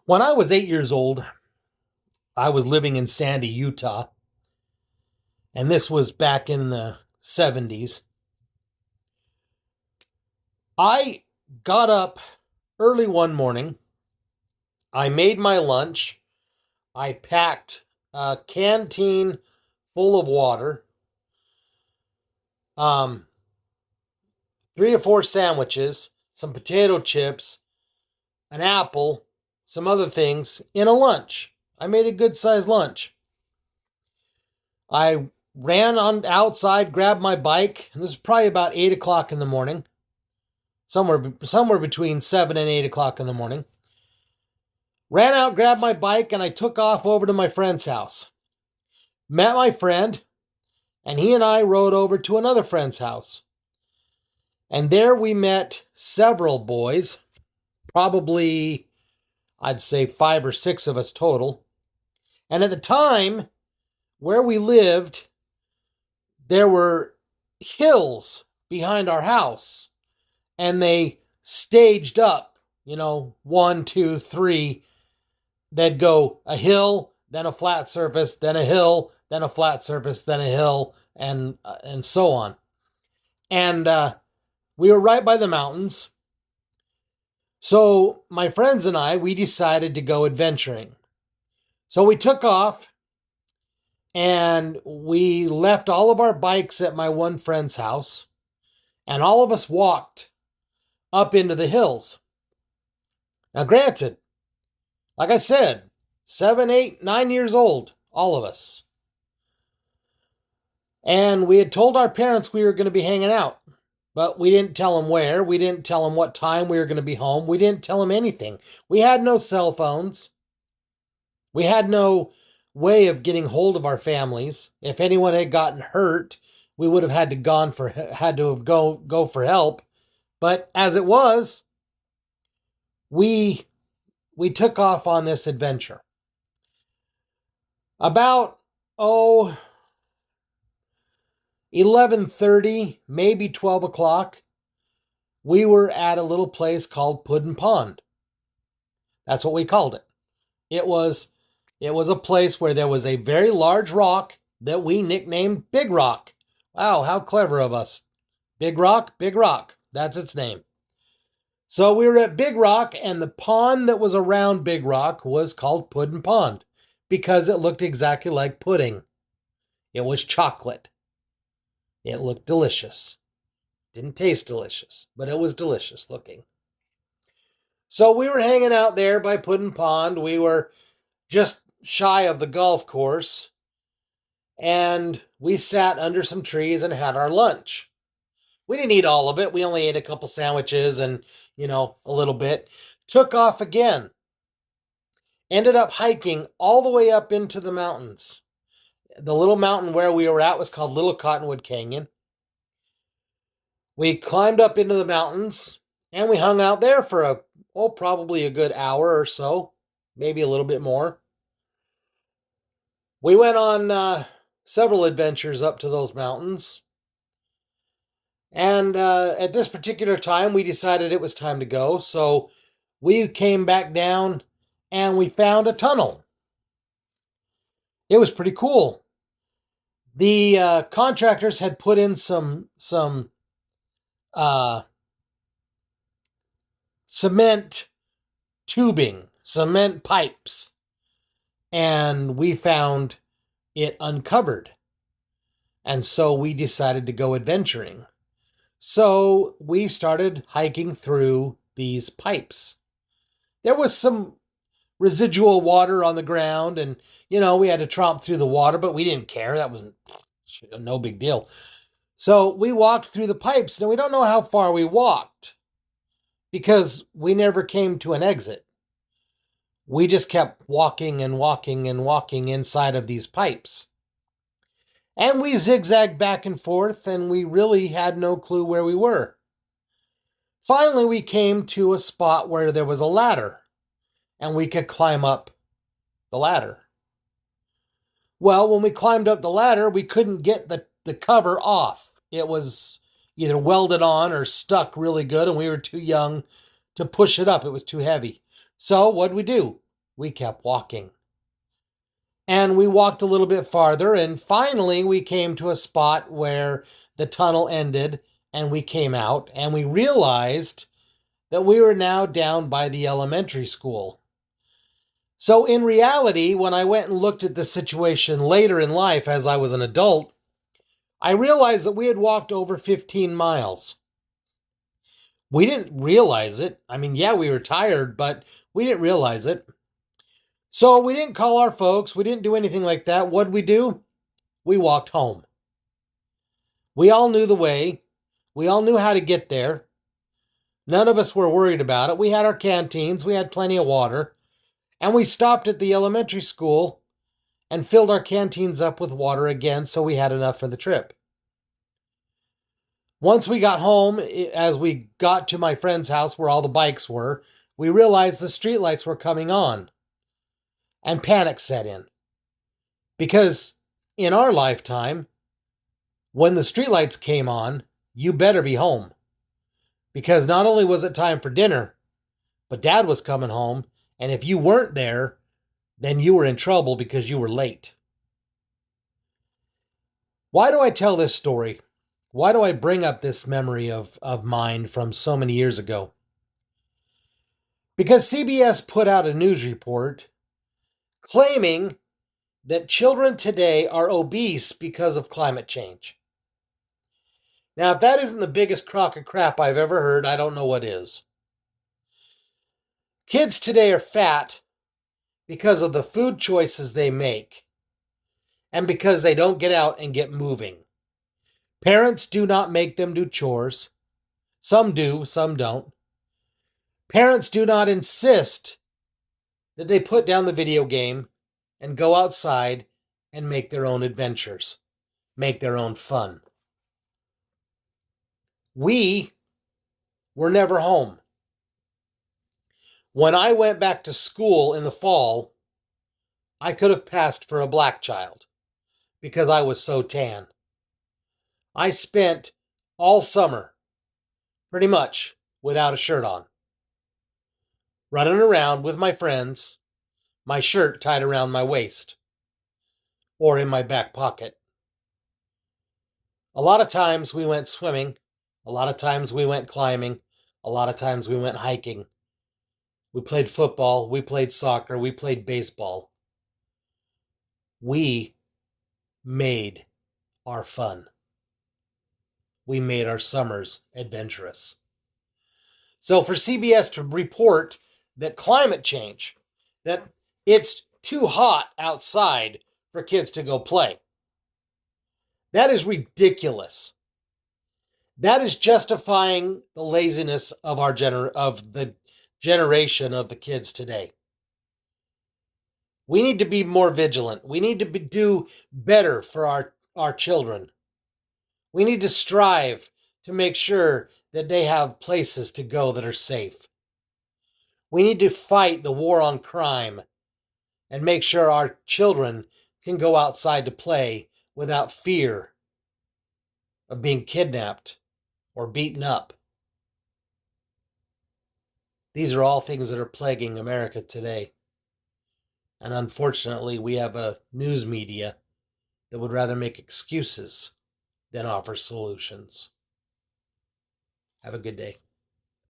When I was 8 years old, I was living in Sandy, Utah, and this was back in the 70s. I got up early one morning. I made my lunch. I packed a canteen full of water, um, three or four sandwiches, some potato chips, an apple, some other things in a lunch. I made a good sized lunch. I ran on outside, grabbed my bike, and this was probably about 8 o'clock in the morning, somewhere between 7 and 8 o'clock in the morning. Ran out, grabbed my bike, and I took off over to my friend's house. Met my friend, and he and I rode over to another friend's house. And there we met several boys, probably, I'd say 5 or 6 of us total. And at the time, where we lived, there were hills behind our house, and they staged up, 1, 2, 3. They'd go a hill, then a flat surface, then a hill, then a flat surface, then a hill, and so on. And we were right by the mountains. So my friends and I, we decided to go adventuring. So we took off, and we left all of our bikes at my one friend's house, and all of us walked up into the hills. Now, granted, like I said, 7, 8, 9 years old, all of us. And we had told our parents we were going to be hanging out, but we didn't tell them where. We didn't tell them what time we were going to be home. We didn't tell them anything. We had no cell phones. We had no way of getting hold of our families. If anyone had gotten hurt, we would have had to go for help. But as it was, we took off on this adventure. About 11:30, maybe 12 o'clock, we were at a little place called Puddin Pond. That's what we called it. It was a place where there was a very large rock that we nicknamed Big Rock. Wow, how clever of us. Big Rock, that's its name. So we were at Big Rock, and the pond that was around Big Rock was called Puddin Pond because it looked exactly like pudding. It was chocolate. It looked delicious. Didn't taste delicious, but it was delicious looking. So we were hanging out there by Puddin Pond. We were just shy of the golf course, and we sat under some trees and had our lunch. We didn't eat all of it. We only ate a couple sandwiches and, a little bit. Took off again. Ended up hiking all the way up into the mountains. The little mountain where we were at was called Little Cottonwood Canyon. We climbed up into the mountains, and we hung out there for probably a good hour or so, maybe a little bit more. We went on several adventures up to those mountains. And at this particular time, we decided it was time to go. So we came back down, and we found a tunnel. It was pretty cool. The contractors had put in some cement tubing, cement pipes, and we found it uncovered. And so we decided to go adventuring. So we started hiking through these pipes. There was some residual water on the ground, and, we had to tromp through the water, but we didn't care. That was no big deal. So we walked through the pipes. Now, we don't know how far we walked because we never came to an exit. We just kept walking and walking and walking inside of these pipes. And we zigzagged back and forth, and we really had no clue where we were. Finally, we came to a spot where there was a ladder, and we could climb up the ladder. Well, when we climbed up the ladder, we couldn't get the cover off. It was either welded on or stuck really good, and we were too young to push it up. It was too heavy. So what did we do? We kept walking. And we walked a little bit farther, and finally we came to a spot where the tunnel ended, and we came out, and we realized that we were now down by the elementary school. So, in reality, when I went and looked at the situation later in life as I was an adult, I realized that we had walked over 15 miles. We didn't realize it. I mean, yeah, we were tired, but we didn't realize it. So we didn't call our folks. We didn't do anything like that. What'd we do? We walked home. We all knew the way. We all knew how to get there. None of us were worried about it. We had our canteens. We had plenty of water. And we stopped at the elementary school and filled our canteens up with water again so we had enough for the trip. Once we got home, as we got to my friend's house where all the bikes were, we realized the streetlights were coming on, and panic set in. Because in our lifetime, when the streetlights came on, you better be home. Because not only was it time for dinner, but Dad was coming home, and if you weren't there, then you were in trouble because you were late. Why do I tell this story? Why do I bring up this memory of mine from so many years ago? Because CBS put out a news report claiming that children today are obese because of climate change. Now, if that isn't the biggest crock of crap I've ever heard, I don't know what is. Kids today are fat because of the food choices they make and because they don't get out and get moving. Parents do not make them do chores. Some do, some don't. Parents do not insist that they put down the video game and go outside and make their own adventures, make their own fun. We were never home. When I went back to school in the fall, I could have passed for a black child because I was so tan. I spent all summer pretty much without a shirt on, running around with my friends, my shirt tied around my waist or in my back pocket. A lot of times we went swimming, a lot of times we went climbing, a lot of times we went hiking. We played football, we played soccer, we played baseball. We made our fun. We made our summers adventurous. So for CBS to report that climate change, that it's too hot outside for kids to go play, that is ridiculous. That is justifying the laziness of the generation of the kids today. We need to be more vigilant. We need to do better for our children. We need to strive to make sure that they have places to go that are safe. We need to fight the war on crime and make sure our children can go outside to play without fear of being kidnapped or beaten up. These are all things that are plaguing America today. And unfortunately, we have a news media that would rather make excuses than offer solutions. Have a good day.